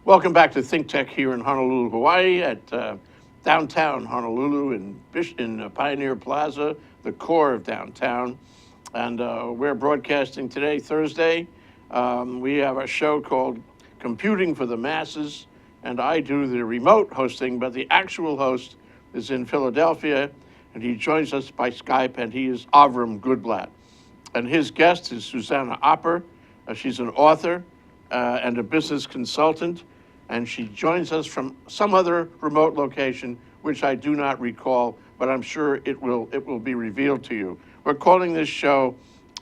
Welcome back to ThinkTech here in Honolulu, Hawaii, at downtown Honolulu in Pioneer Plaza, the core of downtown. And we're broadcasting today, Thursday. We have a show called Computing for the Masses, and I do the remote hosting, but the actual host is in Philadelphia, and he joins us by Skype, and he is Avrum Gooblatt. And his guest is Susanna Opper. She's an author and a business consultant, and she joins us from some other remote location, which I do not recall, but I'm sure it will be revealed to you. We're calling this show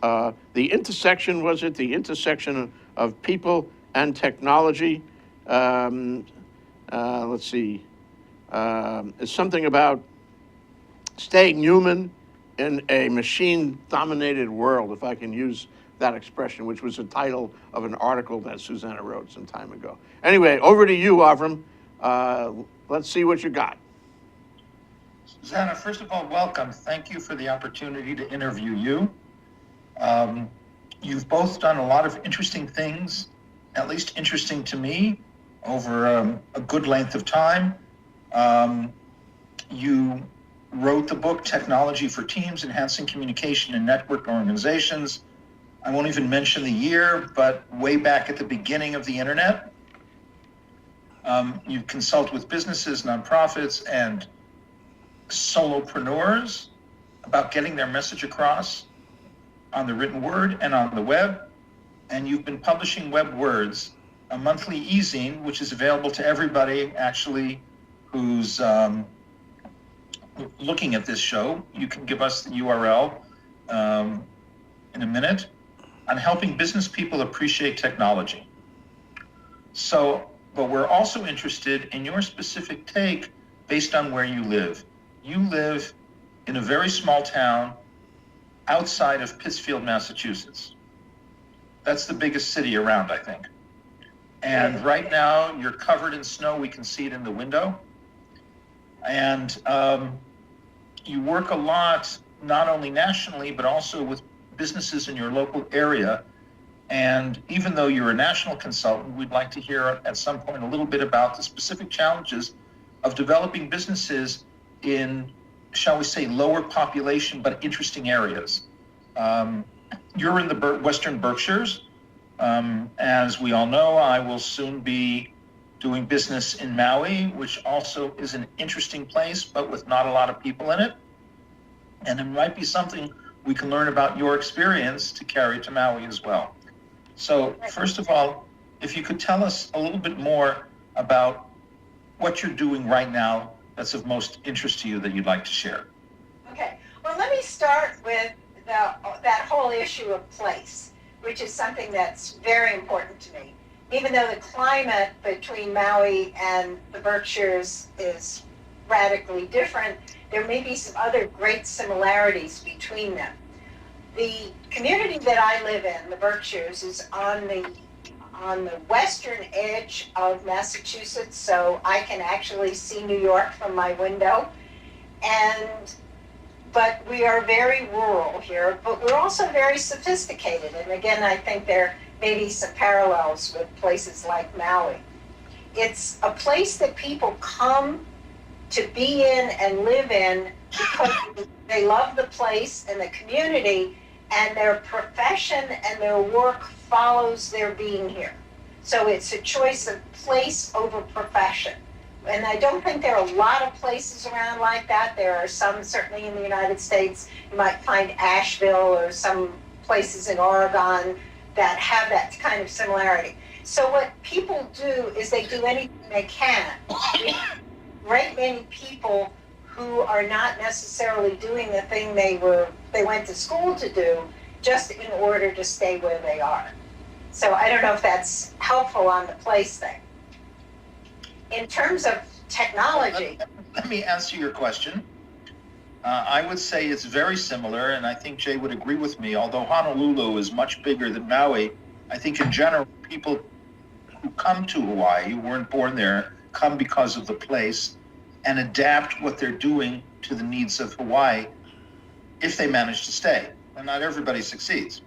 The Intersection, was it? The Intersection of People and Technology. Let's see. It's something about staying human in a machine-dominated world, if I can use that expression, which was the title of an article that Susanna wrote some time ago. Anyway, over to you, Avrum. Let's see what you got. Susanna, first of all, welcome. Thank you for the opportunity to interview you. You've both done a lot of interesting things, at least interesting to me, over a good length of time. You wrote the book, Technology for Teams, Enhancing Communication in Network Organizations. I won't even mention the year, but way back at the beginning of the internet. You consult with businesses, nonprofits, and solopreneurs about getting their message across on the written word and on the web. And you've been publishing Web Words, a monthly e-zine, which is available to everybody actually who's looking at this show. You can give us the URL in a minute, on helping business people appreciate technology. So, but we're also interested in your specific take based on where you live. You live in a very small town outside of Pittsfield, Massachusetts. That's the biggest city around, I think. And right now you're covered in snow. We can see it in the window. And you work a lot, not only nationally, but also with businesses in your local area. And even though you're a national consultant, we'd like to hear at some point a little bit about the specific challenges of developing businesses in, shall we say, lower population but interesting areas. You're in the Western Berkshires. As we all know, I will soon be doing business in Maui, which also is an interesting place, but with not a lot of people in it. And it might be something we can learn about your experience to carry to Maui as well. So first of all, if you could tell us a little bit more about what you're doing right now that's of most interest to you that you'd like to share. Okay, well, let me start with that whole issue of place, which is something that's very important to me. Even though the climate between Maui and the Berkshires is radically different, there may be some other great similarities between them. The community that I live in, the Berkshires, is on the western edge of Massachusetts, so I can actually see New York from my window. But we are very rural here, but we're also very sophisticated. And again, I think there may be some parallels with places like Maui. It's a place that people come to be in and live in because they love the place and the community, and their profession and their work follows their being here. So it's a choice of place over profession. And I don't think there are a lot of places around like that. There are some, certainly in the United States. You might find Asheville or some places in Oregon that have that kind of similarity. So what people do is they do anything they can. Great many people who are not necessarily doing the thing they went to school to do, just in order to stay where they are. So I don't know if that's helpful on the place thing. In terms of technology. Let me answer your question. I would say it's very similar, and I think Jay would agree with me. Although Honolulu is much bigger than Maui, I think in general, people who come to Hawaii, who weren't born there, come because of the place and adapt what they're doing to the needs of Hawaii if they manage to stay. And not everybody succeeds.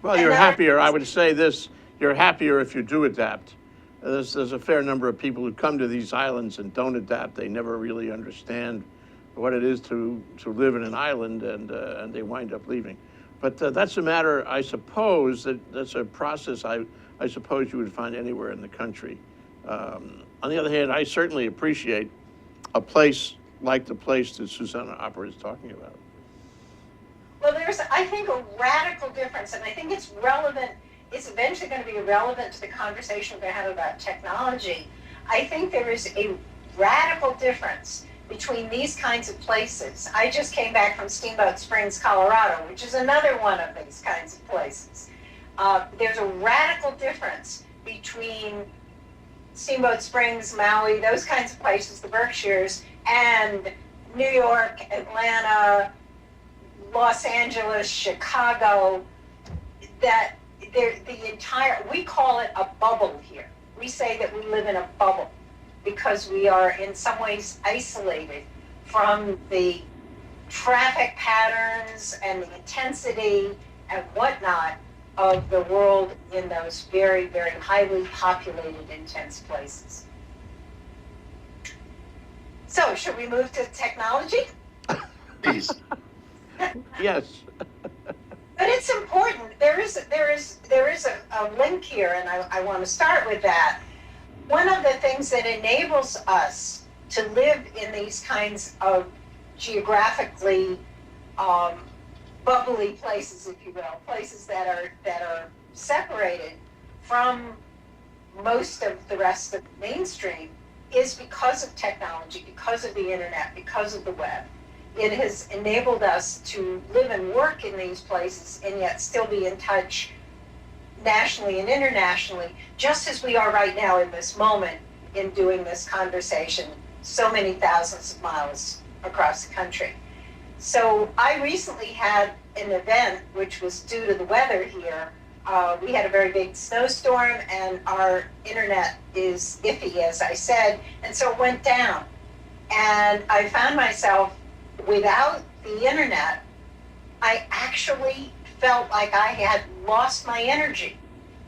Well, you're happier, I would say this, you're happier if you do adapt. there's a fair number of people who come to these islands and don't adapt. They never really understand what it is to live in an island, and they wind up leaving. But that's a matter, I suppose, that's a process I suppose you would find anywhere in the country. On the other hand, I certainly appreciate a place like the place that Susanna Opper is talking about. Well, there's, I think, a radical difference, and I think it's relevant. It's eventually going to be relevant to the conversation we're going to have about technology. I think there is a radical difference between these kinds of places. I just came back from Steamboat Springs, Colorado, which is another one of these kinds of places. There's a radical difference between Steamboat Springs, Maui, those kinds of places, the Berkshires, and New York, Atlanta, Los Angeles, Chicago, that the entire, we call it a bubble here. We say that we live in a bubble because we are in some ways isolated from the traffic patterns and the intensity and whatnot of the world in those very, very highly populated, intense places. So, should we move to technology? Please. Yes. But it's important. There is a link here, and I want to start with that. One of the things that enables us to live in these kinds of geographically bubbly places, if you will, places that are separated from most of the rest of the mainstream, is because of technology, because of the internet, because of the web. It has enabled us to live and work in these places and yet still be in touch nationally and internationally, just as we are right now in this moment in doing this conversation so many thousands of miles across the country. So I recently had an event which was due to the weather here. We had a very big snowstorm and our internet is iffy, as I said, and so it went down. And I found myself without the internet. I actually felt like I had lost my energy.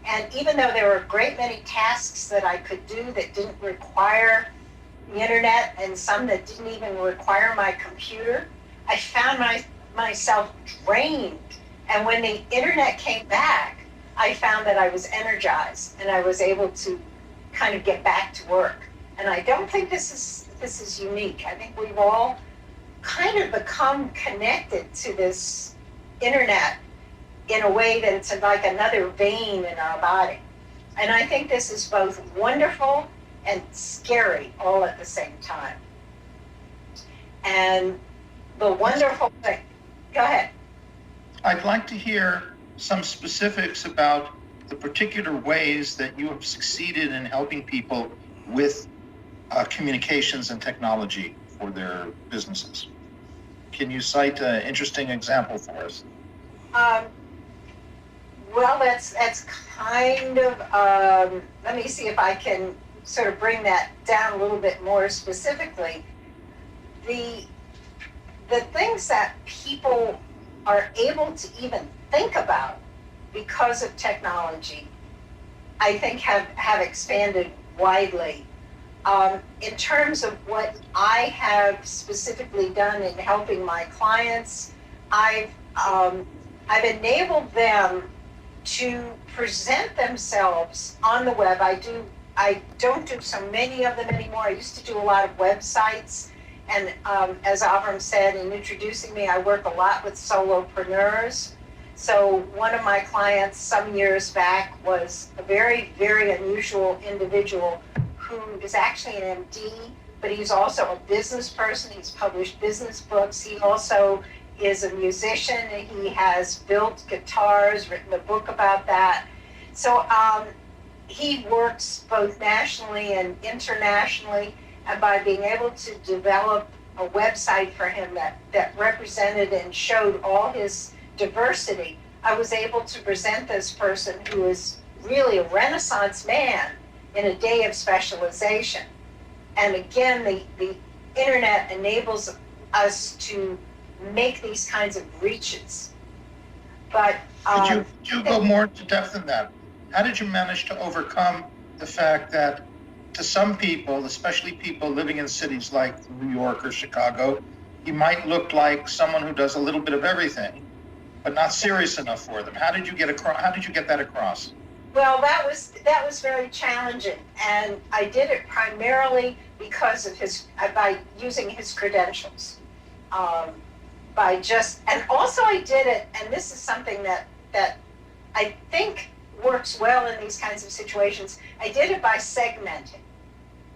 And even though there were a great many tasks that I could do that didn't require the internet and some that didn't even require my computer, I found myself drained. And when the internet came back, I found that I was energized and I was able to kind of get back to work. And I don't think this is unique. I think we've all kind of become connected to this internet in a way that it's like another vein in our body. And I think this is both wonderful and scary all at the same time. And the wonderful thing, go ahead. I'd like to hear some specifics about the particular ways that you have succeeded in helping people with communications and technology for their businesses. Can you cite an interesting example for us? Well, that's kind of, let me see if I can sort of bring that down a little bit more specifically. The things that people are able to even think about because of technology, I think have expanded widely. In terms of what I have specifically done in helping my clients, I've enabled them to present themselves on the web. I don't do so many of them anymore. I used to do a lot of websites, and as Avrum said in introducing me, I work a lot with solopreneurs. So one of my clients some years back was a very, very unusual individual who is actually an MD, but he's also a business person. He's published business books. He also is a musician, and he has built guitars, written a book about that. So he works both nationally and internationally, and by being able to develop a website for him that represented and showed all his diversity, I was able to present this person who is really a Renaissance man in a day of specialization. And again, the internet enables us to make these kinds of reaches. But Could you go more into depth than that? How did you manage to overcome the fact that to some people, especially people living in cities like New York or Chicago, you might look like someone who does a little bit of everything, but not serious enough for them. How did you get that across? Well, that was very challenging, and I did it primarily because of by using his credentials, and also I did it, and this is something that I think works well in these kinds of situations. I did it by segmenting.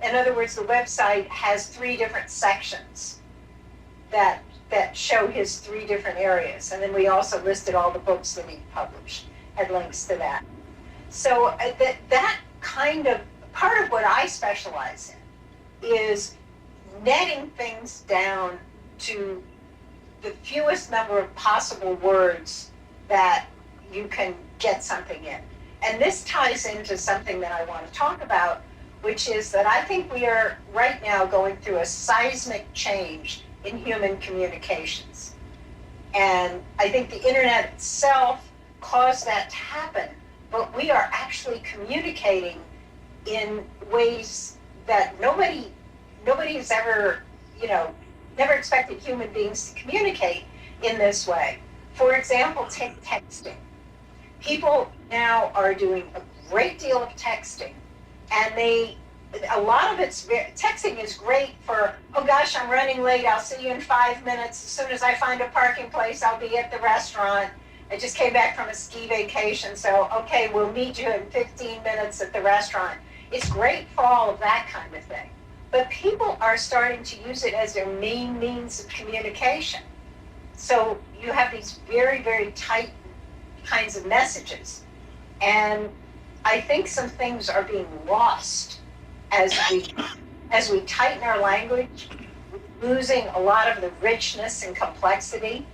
In other words, the website has 3 different sections that show his 3 different areas, and then we also listed all the books that he published, had links to that. So that kind of part of what I specialize in is netting things down to the fewest number of possible words that you can get something in. And this ties into something that I want to talk about, which is that I think we are right now going through a seismic change in human communications. And I think the internet itself caused that to happen, but we are actually communicating in ways that nobody has ever, never expected human beings to communicate in this way. For example, take texting. People now are doing a great deal of texting, and a lot of texting is great for, oh gosh, I'm running late, I'll see you in 5 minutes. As soon as I find a parking place, I'll be at the restaurant. I just came back from a ski vacation, so okay, we'll meet you in 15 minutes at the restaurant. It's great for all of that kind of thing. But people are starting to use it as their main means of communication. So you have these very, very tight kinds of messages. And I think some things are being lost as we tighten our language, losing a lot of the richness and complexity.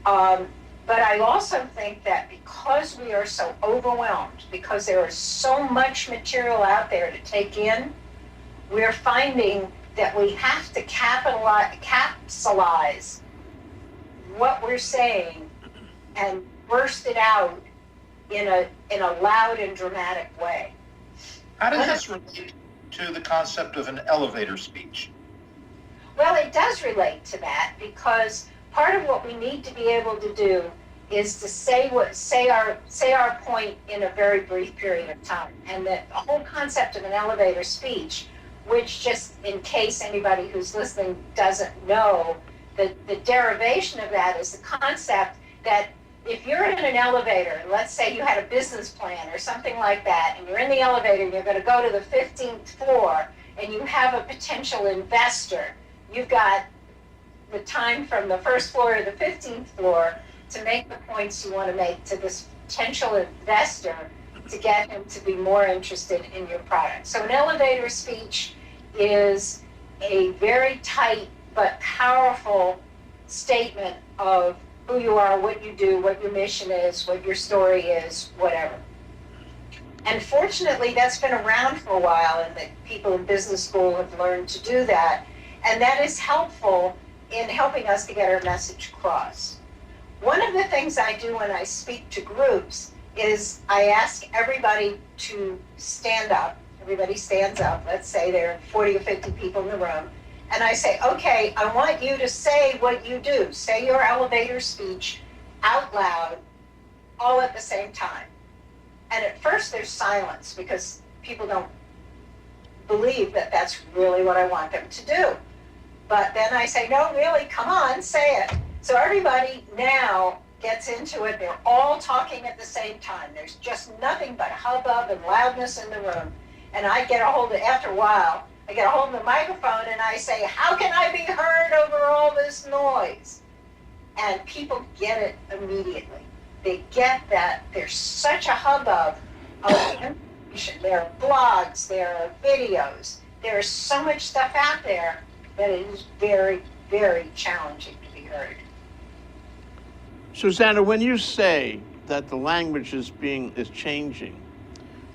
But I also think that because we are so overwhelmed, because there is so much material out there to take in, we're finding that we have to capsulize what we're saying and burst it out in a loud and dramatic way. How does this relate to the concept of an elevator speech? Well, it does relate to that, because part of what we need to be able to do is to say our point in a very brief period of time. And that the whole concept of an elevator speech, which, just in case anybody who's listening doesn't know, the derivation of that is the concept that if you're in an elevator, and let's say you had a business plan or something like that, and you're in the elevator and you're going to go to the 15th floor, and you have a potential investor, you've got the time from the first floor to the 15th floor to make the points you want to make to this potential investor to get him to be more interested in your product. So an elevator speech is a very tight but powerful statement of who you are, what you do, what your mission is, what your story is, whatever. And fortunately, that's been around for a while, and that people in business school have learned to do that. And that is helpful in helping us to get our message across. One of the things I do when I speak to groups is I ask everybody to stand up. Everybody stands up. Let's say there are 40 or 50 people in the room. And I say, okay, I want you to say what you do. Say your elevator speech out loud, all at the same time. And at first there's silence, because people don't believe that that's really what I want them to do. But then I say, no, really, come on, say it. So everybody now gets into it. They're all talking at the same time. There's just nothing but hubbub and loudness in the room. And I get a hold of, after a while, I get a hold of the microphone and I say, how can I be heard over all this noise? And people get it immediately. They get that there's such a hubbub of information. There are blogs, there are videos, there's so much stuff out there that it is very, very challenging to be heard. Susanna, when you say that the language is changing,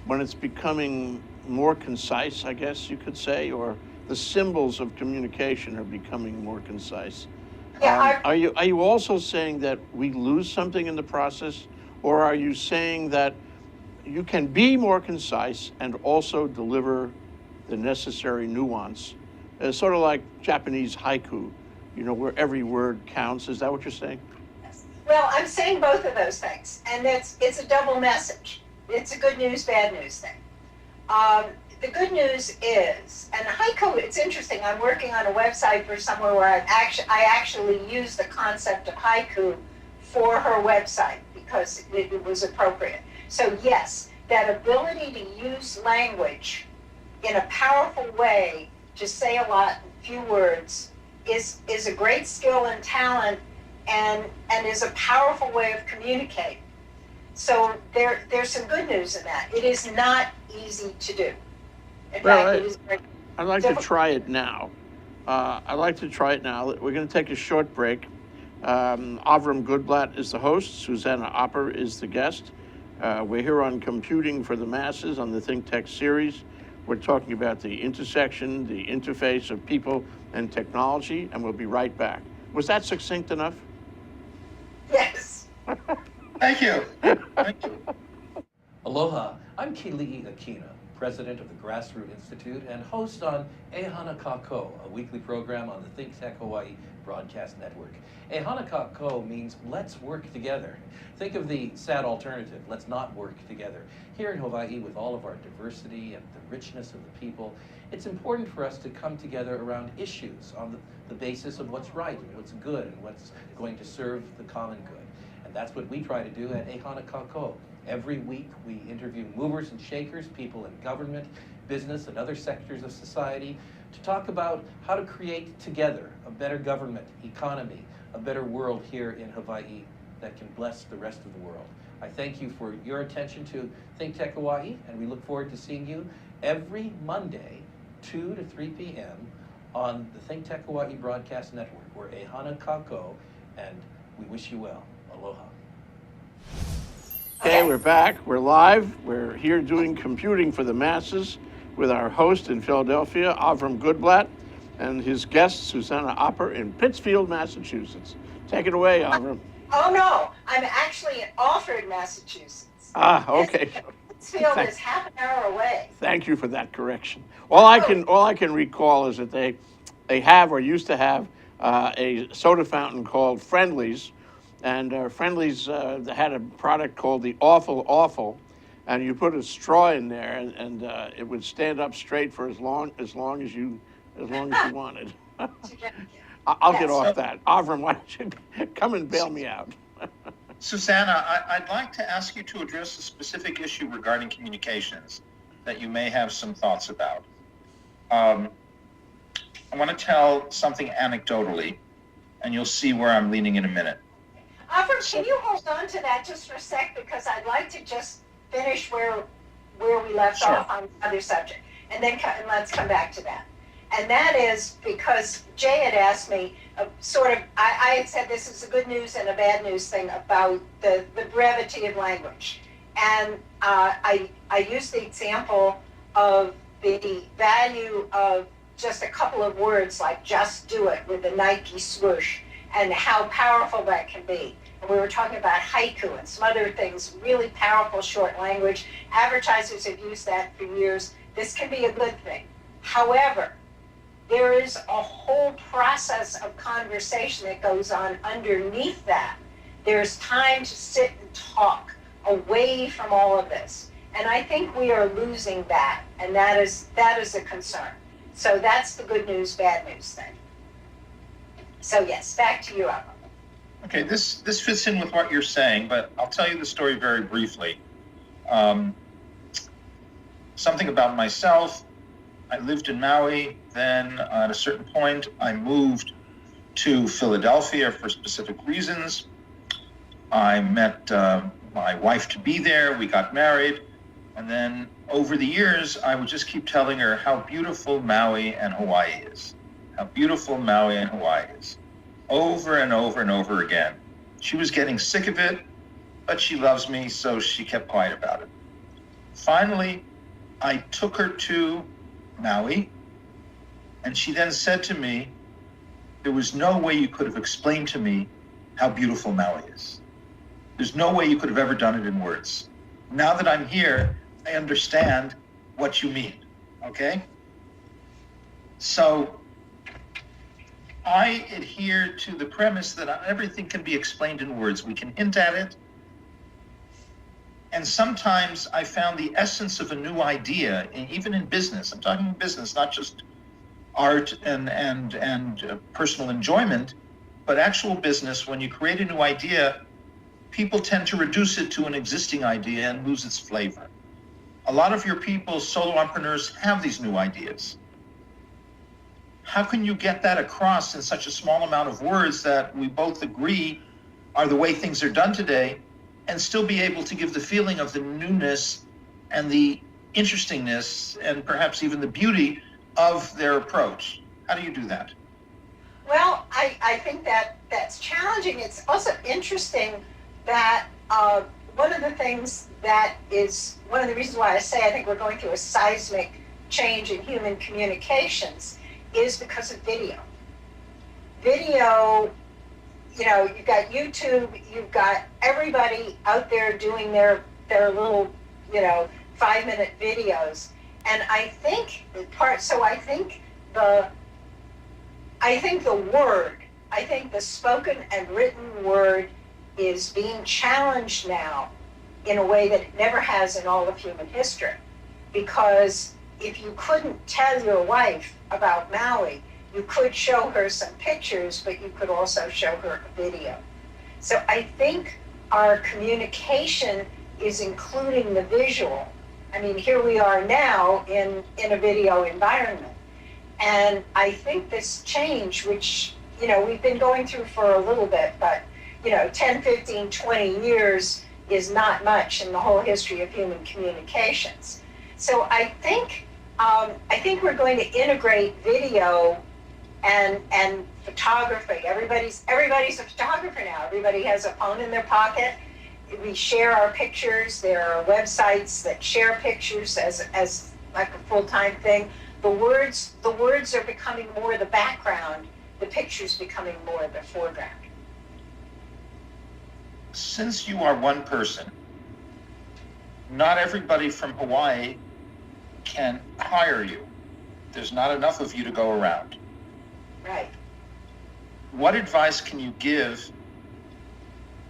when it's becoming more concise, I guess you could say, or the symbols of communication are becoming more concise. Yeah, are you also saying that we lose something in the process, or are you saying that you can be more concise and also deliver the necessary nuance. It's sort of like Japanese haiku, where every word counts. Is that what you're saying? Well, I'm saying both of those things, and it's a double message. It's a good news, bad news thing. The good news is, and haiku, it's interesting. I'm working on a website for somewhere where I actually use the concept of haiku for her website because it was appropriate. So yes, that ability to use language in a powerful way to say a lot in few words is a great skill and talent, and is a powerful way of communicating. So there's some good news in that. It is not easy to do. In fact, it is very I'd like difficult. to try it now. We're going to take a short break. Avrum Gooblatt is the host. Susanna Opper is the guest. We're here on Computing for the Masses on the ThinkTech series. We're talking about the intersection, the interface of people and technology, and we'll be right back. Was that succinct enough? Yes. Thank you. Thank you. Aloha, I'm Kili'i Akina, president of the Grassroot Institute and host on Ahana Kako, a weekly program on the ThinkTech Hawaii broadcast network. Ahana Kako means let's work together. Think of the sad alternative, let's not work together. Here in Hawaii, with all of our diversity and the richness of the people, it's important for us to come together around issues on the basis of what's right and what's good and what's going to serve the common good. And that's what we try to do at Ahana Kako. Every week, we interview movers and shakers, people in government, business, and other sectors of society to talk about how to create together a better government, economy, a better world here in Hawaii that can bless the rest of the world. I thank you for your attention to ThinkTech Hawaii, and we look forward to seeing you every Monday, 2 to 3 p.m. on the ThinkTech Hawaii Broadcast Network. We're Ahana Kako, and we wish you well. Aloha. Okay, we're back. We're live. We're here doing Computing for the Masses with our host in Philadelphia, Avrum Gooblatt, and his guest, Susanna Opper in Pittsfield, Massachusetts. Take it away, Avrum. Oh no, I'm actually in Alfred, Massachusetts. Ah, okay. Pittsfield is half an hour away. Thank you for that correction. All I can recall is that they have or used to have a soda fountain called Friendly's, and Friendly's had a product called the Awful, and you put a straw in there, and it would stand up straight for as long as you wanted. I'll get off that. Avrum, why don't you come and bail me out? Susanna, I'd like to ask you to address a specific issue regarding communications that you may have some thoughts about. I want to tell something anecdotally, and you'll see where I'm leaning in a minute. Avrum, can you hold on to that just for a sec, because I'd like to just finish where we left Sure. off on the other subject, and then let's come back to that. And that is because Jay had asked me, I had said this is a good news and a bad news thing about the brevity of language. And I used the example of the value of just a couple of words like just do it with the Nike swoosh, and how powerful that can be. And we were talking about haiku and some other things, really powerful short language. Advertisers have used that for years. This can be a good thing. However, there is a whole process of conversation that goes on underneath that. There's time to sit and talk away from all of this. And I think we are losing that, and that is a concern. So that's the good news, bad news thing. So yes, back to you, Avrum. Okay, this fits in with what you're saying, but I'll tell you the story very briefly. Something about myself. I lived in Maui, then at a certain point I moved to Philadelphia for specific reasons. I met my wife-to-be there, we got married, and then over the years I would just keep telling her how beautiful Maui and Hawaii is. How beautiful Maui and Hawaii is. Over and over and over again. She was getting sick of it, but she loves me, so she kept quiet about it. Finally, I took her to Maui, and she then said to me, there was no way you could have explained to me how beautiful Maui is. There's no way you could have ever done it in words. Now that I'm here, I understand what you mean, okay? So I adhere to the premise that everything can be explained in words. We can hint at it. And sometimes I found the essence of a new idea, even in business. I'm talking business, not just art and personal enjoyment, but actual business. When you create a new idea, people tend to reduce it to an existing idea and lose its flavor. A lot of your people, solo entrepreneurs, have these new ideas. How can you get that across in such a small amount of words that we both agree are the way things are done today, and still be able to give the feeling of the newness and the interestingness and perhaps even the beauty of their approach? How do you do that? Well, I think that that's challenging. It's also interesting that one of the things that is one of the reasons why I say I think we're going through a seismic change in human communications is because of video. Video, you know, you've got YouTube, you've got everybody out there doing their little, 5-minute videos. And I think the spoken and written word is being challenged now in a way that it never has in all of human history. Because if you couldn't tell your wife about Maui, you could show her some pictures, but you could also show her a video. So I think our communication is including the visual. I mean, here we are now in a video environment. And I think this change, which, we've been going through for a little bit, but, 10, 15, 20 years is not much in the whole history of human communications. So I think we're going to integrate video and photography. Everybody's a photographer now. Everybody has a phone in their pocket. We share our pictures. There are websites that share pictures as like a full-time thing. The words are becoming more the background. The pictures becoming more the foreground. Since you are one person, not everybody from Hawaii can hire you. There's not enough of you to go around. Right. What advice can you give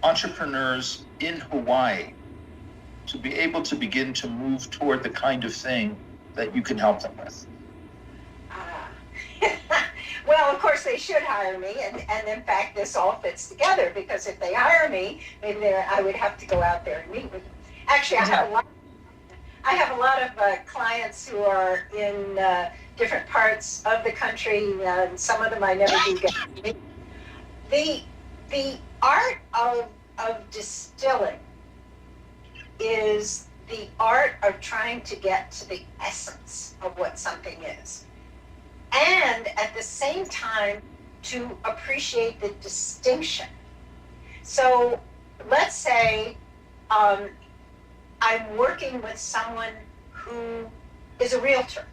entrepreneurs in Hawaii to be able to begin to move toward the kind of thing that you can help them with? Well, of course they should hire me, and in fact this all fits together, because if they hire me, maybe I would have to go out there and meet with them. Actually, I have a lot of clients who are in different parts of the country, and some of them I never do get to meet. The art of distilling is the art of trying to get to the essence of what something is. And at the same time, to appreciate the distinction. So let's say I'm working with someone who is a realtor.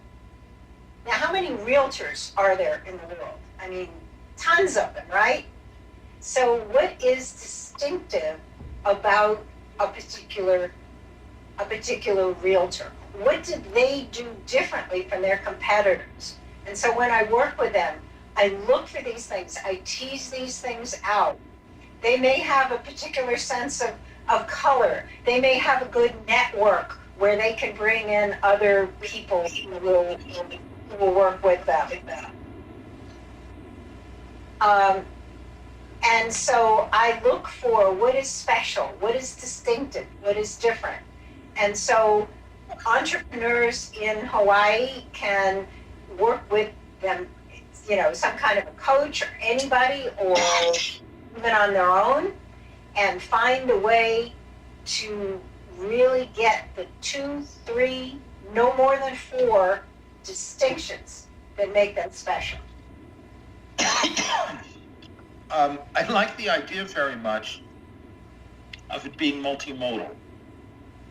Now, how many realtors are there in the world? I mean, tons of them, right? So what is distinctive about a particular realtor? What did they do differently from their competitors? And so when I work with them, I look for these things. I tease these things out. They may have a particular sense of color. They may have a good network where they can bring in other people who will work with them. And so I look for what is special, what is distinctive, what is different. And so entrepreneurs in Hawaii can work with them, some kind of a coach or anybody, or even on their own, and find a way to really get the 2, 3, no more than 4 distinctions that make them special. I like the idea very much of it being multimodal.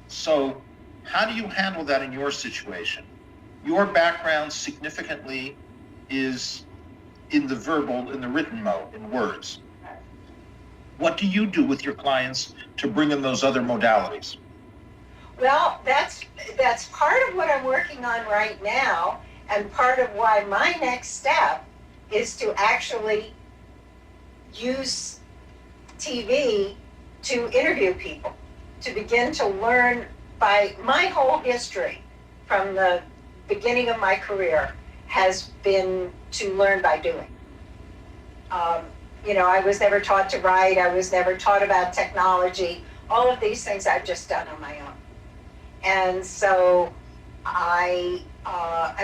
So how do you handle that in your situation? Your background significantly is in the written mode, in words. What do you do with your clients to bring in those other modalities? Well, that's part of what I'm working on right now, and part of why my next step is to actually use TV to interview people, to begin to learn by my whole history from the beginning of my career has been to learn by doing. I was never taught to write. I was never taught about technology. All of these things I've just done on my own. And so I'm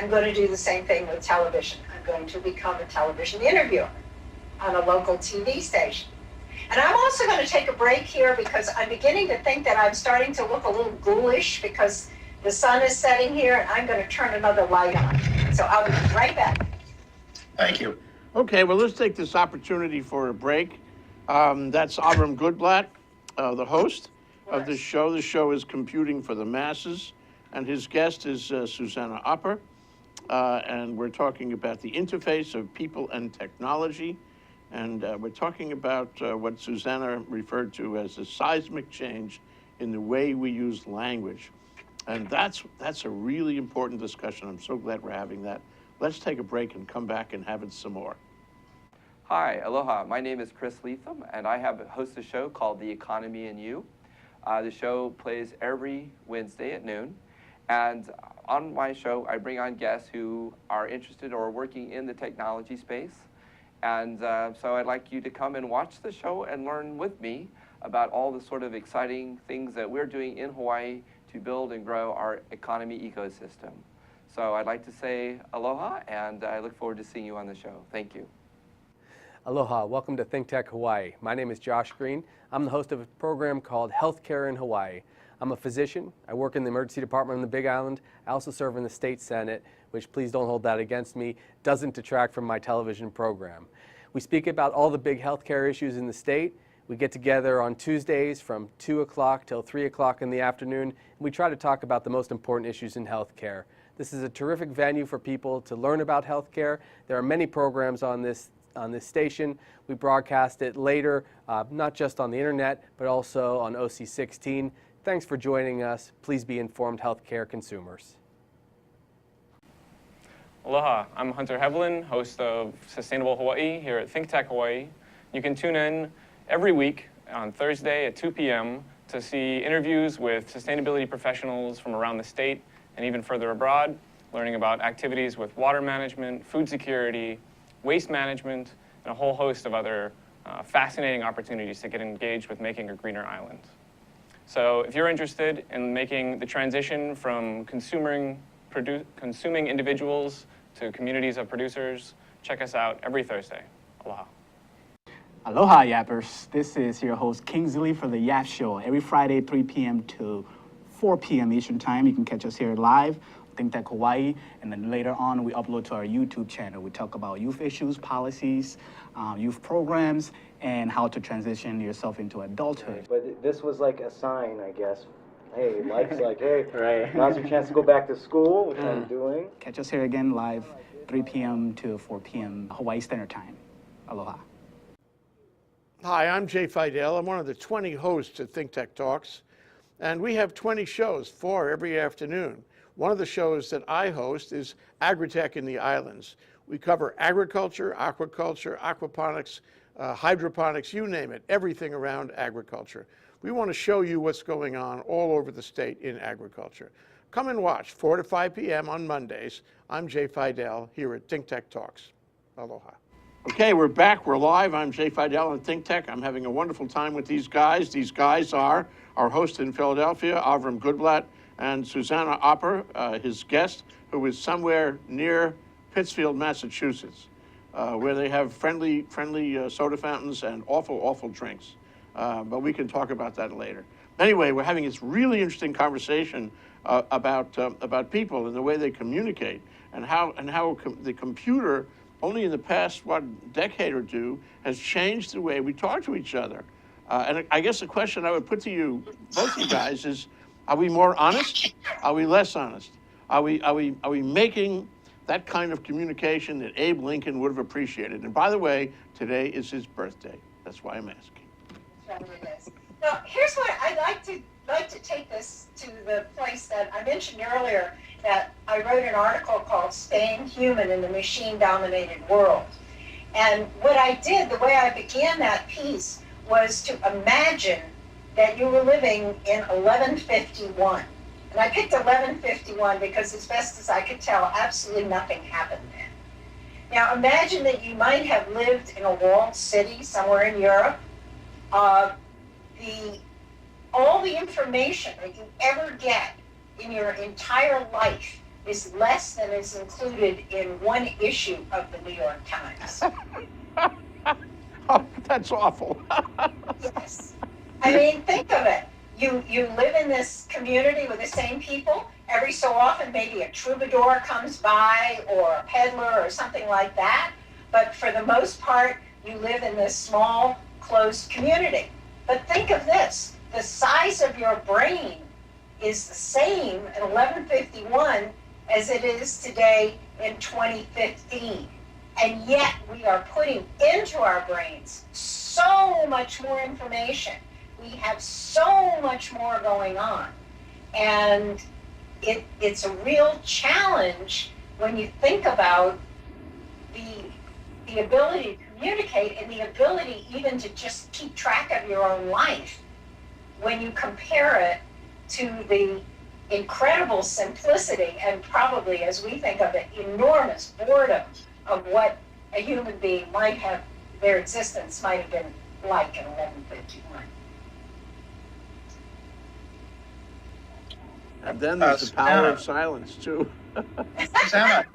going to do the same thing with television. I'm going to become a television interviewer on a local TV station. And I'm also going to take a break here because I'm beginning to think that I'm starting to look a little ghoulish because the sun is setting here and I'm going to turn another light on. So I'll be right back. Thank you. Okay, well, let's take this opportunity for a break. That's Avrum Gooblatt, the host of this show. The show is Computing for the Masses, and his guest is Susanna Opper. And we're talking about the interface of people and technology. And we're talking about what Susanna referred to as a seismic change in the way we use language. And that's a really important discussion. I'm so glad we're having that. Let's take a break and come back and have it some more. Hi, aloha. My name is Chris Leatham, and I host a show called The Economy and You. The show plays every Wednesday at noon. And on my show, I bring on guests who are interested or working in the technology space. And so I'd like you to come and watch the show and learn with me about all the sort of exciting things that we're doing in Hawaii to build and grow our economy ecosystem. So I'd like to say aloha, and I look forward to seeing you on the show. Thank you. Aloha, welcome to ThinkTech Hawaii. My name is Josh Green. I'm the host of a program called Healthcare in Hawaii. I'm a physician. I work in the emergency department on the Big Island. I also serve in the state senate, which, please don't hold that against me, doesn't detract from my television program. We speak about all the big healthcare issues in the state. We get together on Tuesdays from 2 o'clock till 3 o'clock in the afternoon, and we try to talk about the most important issues in healthcare. This is a terrific venue for people to learn about healthcare. There are many programs on this station. We broadcast it later, not just on the internet, but also on OC16. Thanks for joining us. Please be informed healthcare consumers. Aloha, I'm Hunter Hevlin, host of Sustainable Hawaii here at ThinkTech Hawaii. You can tune in every week on Thursday at 2 p.m. to see interviews with sustainability professionals from around the state and even further abroad, learning about activities with water management, food security, waste management, and a whole host of other fascinating opportunities to get engaged with making a greener island. So if you're interested in making the transition from consuming individuals to communities of producers, check us out every Thursday. Aloha. Aloha, Yappers. This is your host, Kingsley, for the Yap Show. Every Friday, 3 p.m. to 4 p.m. Eastern Time. You can catch us here live, ThinkTech Hawaii, and then later on we upload to our YouTube channel. We talk about youth issues, policies, youth programs, and how to transition yourself into adulthood. But this was like a sign, I guess. Hey, life's like, hey, right. Now's your chance to go back to school, which I'm doing. Catch us here again live, 3 p.m. to 4 p.m. Hawaii Standard Time. Aloha. Hi, I'm Jay Fidell. I'm one of the 20 hosts at ThinkTech Talks, and we have 20 shows, 4 every afternoon. One of the shows that I host is Agritech in the Islands. We cover agriculture, aquaculture, aquaponics, hydroponics, you name it, everything around agriculture. We want to show you what's going on all over the state in agriculture. Come and watch, 4 to 5 p.m. on Mondays. I'm Jay Fidell here at ThinkTech Talks. Aloha. Okay, we're back. We're live. I'm Jay Fidell on ThinkTech. I'm having a wonderful time with these guys. These guys are our host in Philadelphia, Avrum Gooblatt, and Susanna Opper, his guest, who is somewhere near Pittsfield, Massachusetts, where they have friendly soda fountains and awful drinks. But we can talk about that later. Anyway, we're having this really interesting conversation about people and the way they communicate, and how the computer, only in the past, decade or two, has changed the way we talk to each other. And I guess the question I would put to you, both you guys, is, are we more honest? Are we less honest? Are we making that kind of communication that Abe Lincoln would have appreciated? And by the way, today is his birthday. That's why I'm asking. Now, here's what I'd like to like to take this to the place that I mentioned earlier, that I wrote an article called Staying Human in the Machine-Dominated World. And what I did, the way I began that piece, was to imagine that you were living in 1151. And I picked 1151 because, as best as I could tell, absolutely nothing happened then. Now imagine that you might have lived in a walled city somewhere in Europe. All the information that you ever get in your entire life is less than is included in one issue of the New York Times. Oh, that's awful. Yes. I mean, think of it. You live in this community with the same people. Every so often, maybe a troubadour comes by or a peddler or something like that. But for the most part, you live in this small, closed community. But think of this. The size of your brain is the same in 1151 as it is today in 2015. And yet we are putting into our brains so much more information. We have so much more going on. And it's a real challenge when you think about the ability to communicate and the ability even to just keep track of your own life when you compare it to the incredible simplicity and probably, as we think of it, enormous boredom of what a human being might have, their existence might have been like in 1151. And then there's the power of silence, too. Susanna,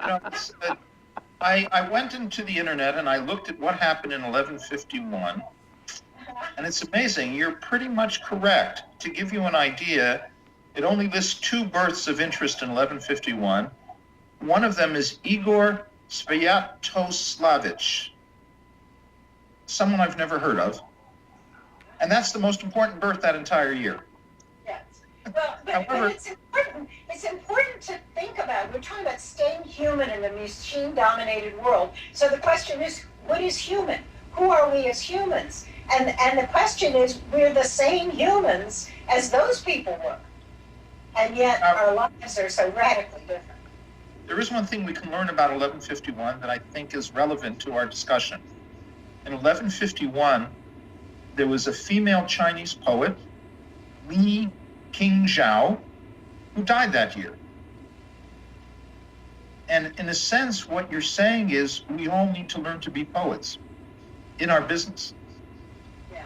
I went into the internet and I looked at what happened in 1151, and it's amazing. You're pretty much correct. To give you an idea, it only lists 2 births of interest in 1151. One of them is Igor Sviatoslavich, someone I've never heard of. And that's the most important birth that entire year. Yes. Well, but it's important. It's important to think about. We're talking about staying human in a machine-dominated world. So the question is, what is human? Who are we as humans? And the question is, we're the same humans as those people were. And yet our lives are so radically different. There is one thing we can learn about 1151 that I think is relevant to our discussion. In 1151, there was a female Chinese poet, Li Qingzhao, who died that year. And in a sense, what you're saying is we all need to learn to be poets in our business. Yeah.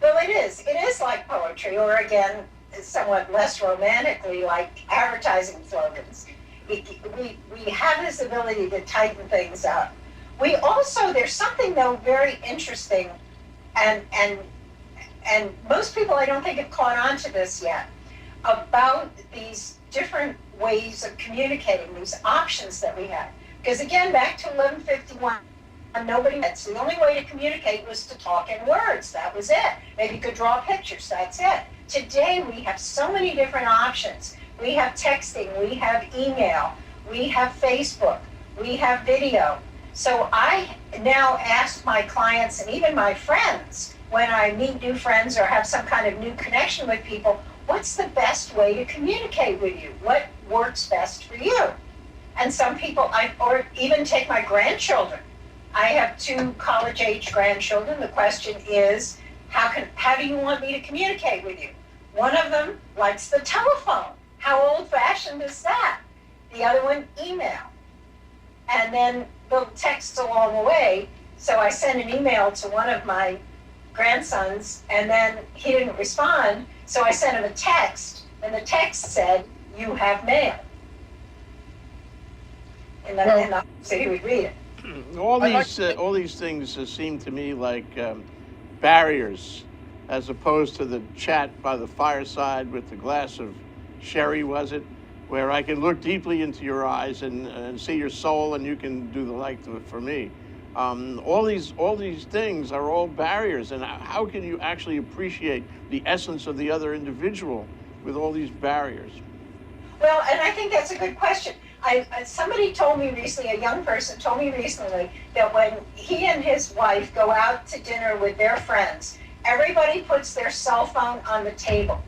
Well, it is. It is like poetry, or again, somewhat less romantically, like advertising slogans. We have this ability to tighten things up. We also, there's something though very interesting, and most people I don't think have caught on to this yet, about these different ways of communicating, these options that we have. Because again, back to 1151, that's the only way to communicate was to talk in words. That was it. Maybe you could draw pictures. That's it. Today we have so many different options. We have texting, we have email, we have Facebook, we have video. So I now ask my clients and even my friends, when I meet new friends or have some kind of new connection with people, what's the best way to communicate with you? What works best for you? And some people, or even take my grandchildren. I have 2 college-age grandchildren. The question is, how do you want me to communicate with you? One of them likes the telephone. How old-fashioned is that? The other one, email. And then little texts along the way. So I sent an email to one of my grandsons, and then he didn't respond. So I sent him a text, and the text said, "You have mail." And so he would read it. All these things seem to me like barriers, as opposed to the chat by the fireside with the glass of sherry, was it? Where I can look deeply into your eyes and see your soul, and you can do the like for me. All these things are all barriers, and how can you actually appreciate the essence of the other individual with all these barriers? Well, and I think that's a good question. Somebody told me recently, a young person told me recently, that when he and his wife go out to dinner with their friends, everybody puts their cell phone on the table.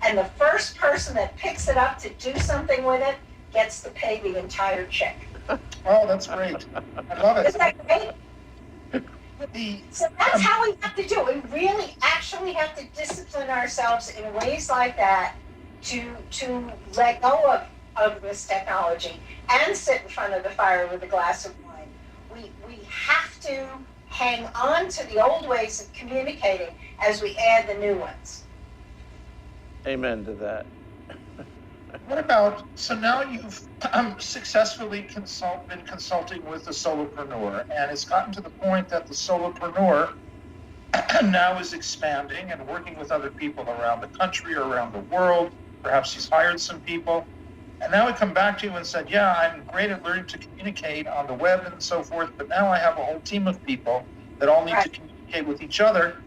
And the first person that picks it up to do something with it gets to pay the entire check. Oh, that's great. I love it. Isn't that great? The, So that's how we have to do it. We really actually have to discipline ourselves in ways like that to let go of this technology and sit in front of the fire with a glass of wine. We have to hang on to the old ways of communicating as we add the new ones. Amen to that. what about, so now you've successfully been consulting with the solopreneur, and it's gotten to the point that the solopreneur now is expanding and working with other people around the country or around the world. Perhaps he's hired some people. And now we come back to you and said, yeah, I'm great at learning to communicate on the web and so forth, but now I have a whole team of people that all need to communicate with each other.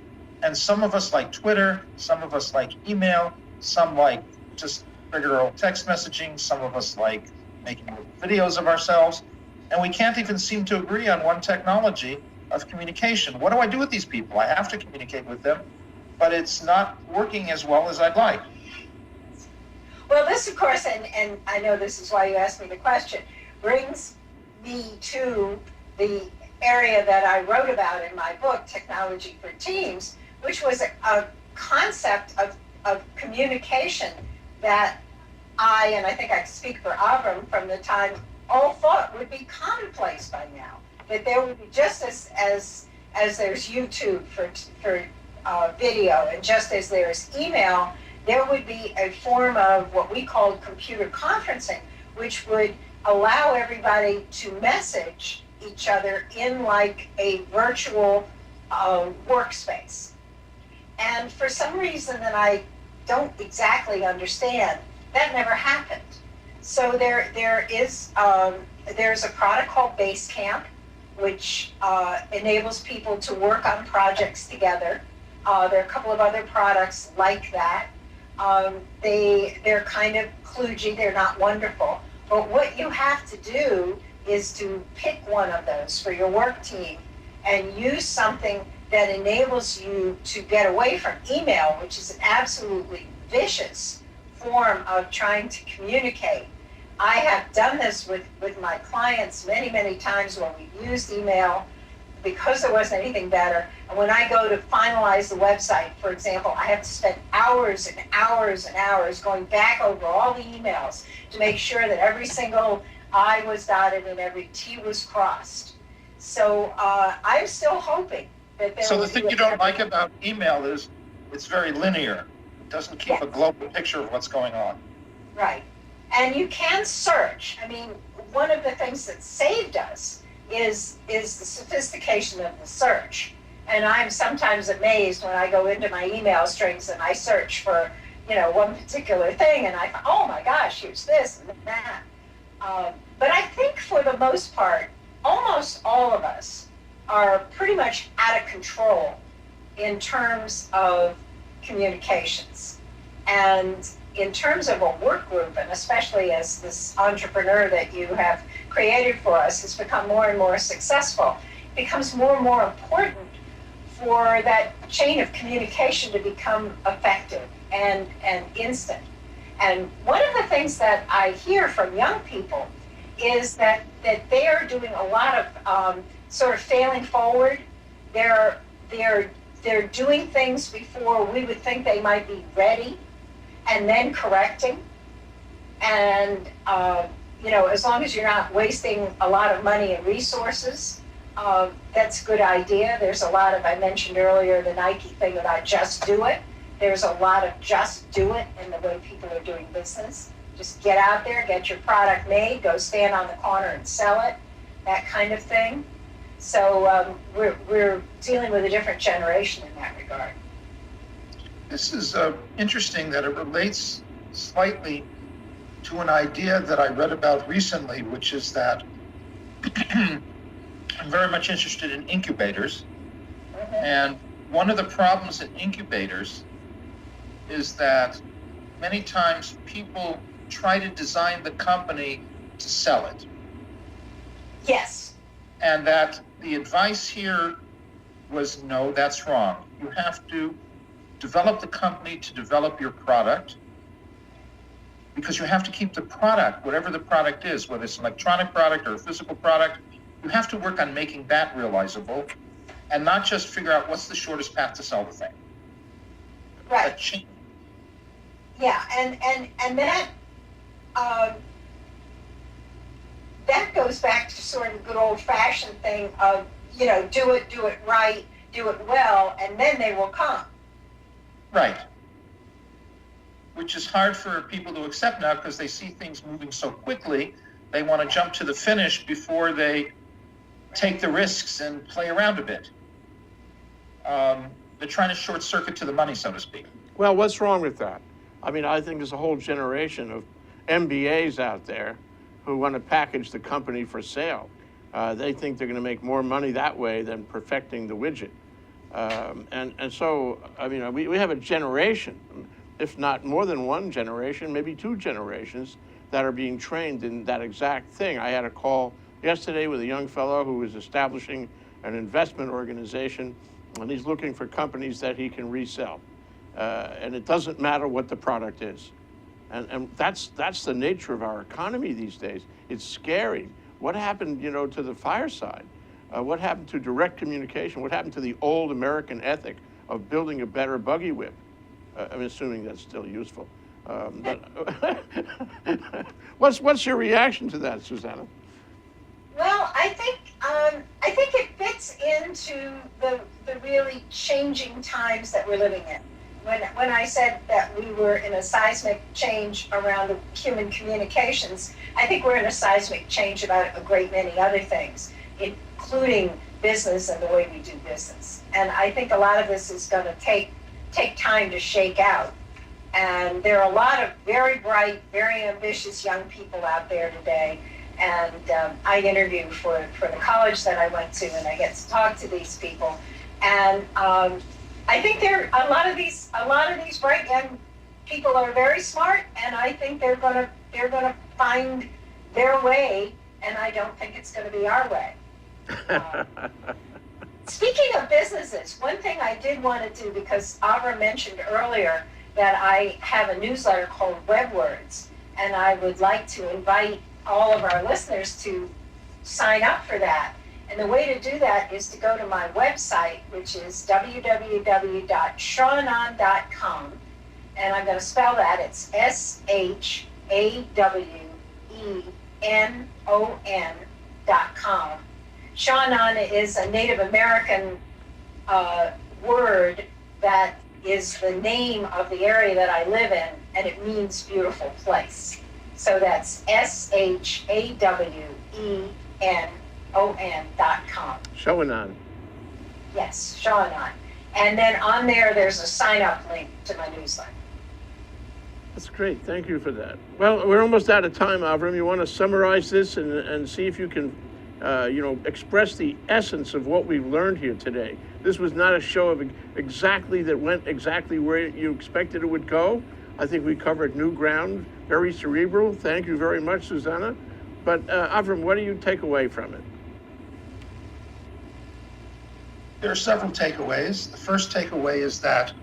And some of us like Twitter, some of us like email, some like just regular old text messaging, some of us like making videos of ourselves. And we can't even seem to agree on one technology of communication. What do I do with these people? I have to communicate with them, but it's not working as well as I'd like. Well, this, of course, and I know this is why you asked me the question, brings me to the area that I wrote about in my book, Technology for Teams, which was a concept of communication that and I think I speak for Avrum from the time, all thought would be commonplace by now. That there would be, just as there's YouTube for video, and just as there's email, there would be a form of what we called computer conferencing, which would allow everybody to message each other in like a virtual workspace. And for some reason that I don't exactly understand, that never happened. So there's a product called Basecamp, which enables people to work on projects together. There are a couple of other products like that. They're kind of kludgy, they're not wonderful. But what you have to do is to pick one of those for your work team and use something that enables you to get away from email, which is an absolutely vicious form of trying to communicate. I have done this with my clients many, many times when we've used email because there wasn't anything better. And when I go to finalize the website, for example, I have to spend hours and hours and hours going back over all the emails to make sure that every single I was dotted and every T was crossed. So I'm still hoping that there So will the thing be you don't like about email is it's very linear. It doesn't keep a global picture of what's going on. Right. And you can search. I mean, one of the things that saved us is the sophistication of the search. And I'm sometimes amazed when I go into my email strings and I search for, one particular thing, and I thought, oh my gosh, here's this and that. But I think for the most part, almost all of us are pretty much out of control in terms of communications. And in terms of a work group, and especially as this entrepreneur that you have created for us has become more and more successful, it becomes more and more important for that chain of communication to become effective and instant. And one of the things that I hear from young people is that they are doing a lot of sort of failing forward. They're doing things before we would think they might be ready, and then correcting. And as long as you're not wasting a lot of money and resources, that's a good idea. There's a lot of, I mentioned earlier, the Nike thing about just do it. There's a lot of just do it in the way people are doing business. Just get out there, get your product made, go stand on the corner and sell it, that kind of thing. So we're dealing with a different generation in that regard. This is interesting that it relates slightly to an idea that I read about recently, which is that I'm very much interested in incubators. And one of the problems in incubators is that many times people try to design the company to sell it. Yes. And that the advice here was, no, that's wrong. You have to develop the company to develop your product. because you have to keep the product, whatever the product is, whether it's an electronic product or a physical product, you have to work on making that realizable and not just figure out what's the shortest path to sell the thing. Right. Yeah, and that that goes back to sort of good old fashioned thing of, you know, do it right, do it well, and then they will come. Right. Which is hard for people to accept now because they see things moving so quickly. They want to jump to the finish before they take the risks and play around a bit. They're trying to short circuit to the money, so to speak. Well, what's wrong with that? I mean, I think there's a whole generation of MBAs out there who want to package the company for sale. They think they're going to make more money that way than perfecting the widget. And so, I mean, we have a generation, if not more than one generation, maybe two generations, that are being trained in that exact thing. I had a call yesterday with a young fellow who was establishing an investment organization, and he's looking for companies that he can resell. And it doesn't matter what the product is. And that's the nature of our economy these days. It's scary. What happened, you know, to the fireside? What happened to direct communication? What happened to the old American ethic of building a better buggy whip? I'm assuming that's still useful. But what's your reaction to that, Susanna? Well, I think it fits into the really changing times that we're living in. When I said that we were in a seismic change around human communications, I think we're in a seismic change about a great many other things, including business and the way we do business. And I think a lot of this is going to take time to shake out. And there are a lot of very bright, very ambitious young people out there today. And I interview for the college that I went to, and I get to talk to these people. And I think a lot of these bright young people are very smart, and I think they're gonna find their way, and I don't think it's gonna be our way. Speaking of businesses, one thing I did want to do, because Avrum mentioned earlier that I have a newsletter called WebWords, and I would like to invite all of our listeners to sign up for that. And the way to do that is to go to my website, which is www.shawanon.com. And I'm going to spell that. It's SHAWENON.com. Shawanon is a Native American word that is the name of the area that I live in, and it means beautiful place. So that's SHAWENON.com. Shawanon. Yes, Shawanon. And then on there's a sign-up link to my newsletter. That's great. Thank you for that. Well, we're almost out of time, Avrum. You want to summarize this and see if you can, express the essence of what we've learned here today. This was not a show of exactly that went exactly where you expected it would go. I think we covered new ground, very cerebral. Thank you very much, Susanna. But Avrum, what do you take away from it? There are several takeaways. The first takeaway is that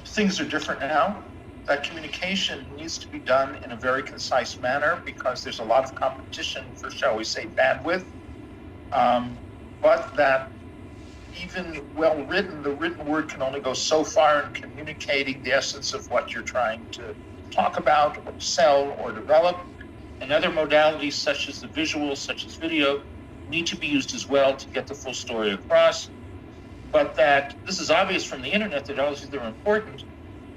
things are different now, that communication needs to be done in a very concise manner because there's a lot of competition for, shall we say, bandwidth, but that even well-written, the written word can only go so far in communicating the essence of what you're trying to talk about or sell or develop. And other modalities such as the visuals, such as video, need to be used as well to get the full story across. But that this is obvious from the internet that obviously they're important,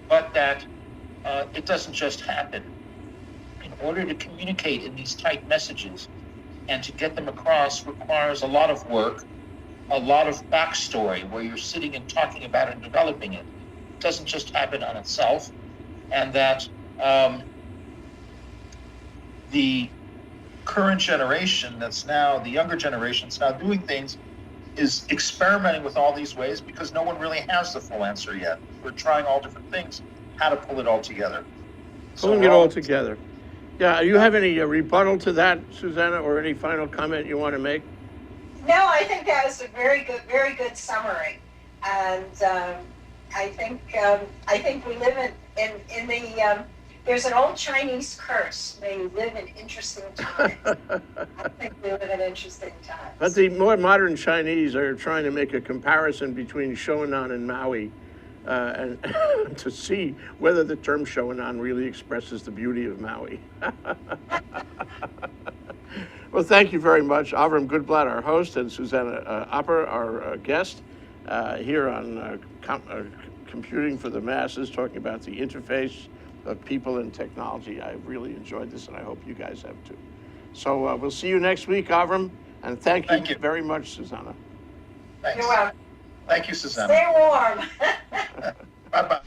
but that it doesn't just happen. In order to communicate in these tight messages and to get them across requires a lot of work, a lot of backstory where you're sitting and talking about it and developing it. It doesn't just happen on itself, and that the current generation that's now, the younger generation that's now doing things is experimenting with all these ways because no one really has the full answer yet. We're trying all different things, how to pull it all together. Pulling it all together. Yeah, do you have any rebuttal to that, Susanna, or any final comment you want to make? No, I think that was a very good summary. And I think we live in the There's an old Chinese curse, may you live in interesting times. I think we live in interesting times. But the more modern Chinese are trying to make a comparison between Shonan and Maui, and to see whether the term Shonan really expresses the beauty of Maui. Well, thank you very much, Avrum Gooblatt, our host, and Susanna Opper, our guest, here on Computing for the Masses, talking about the interface of people and technology. I've really enjoyed this, and I hope you guys have too. So we'll see you next week, Avrum, and thank you very much, Susanna. Thanks. You're welcome. Thank you, Susanna. Stay warm. Bye-bye.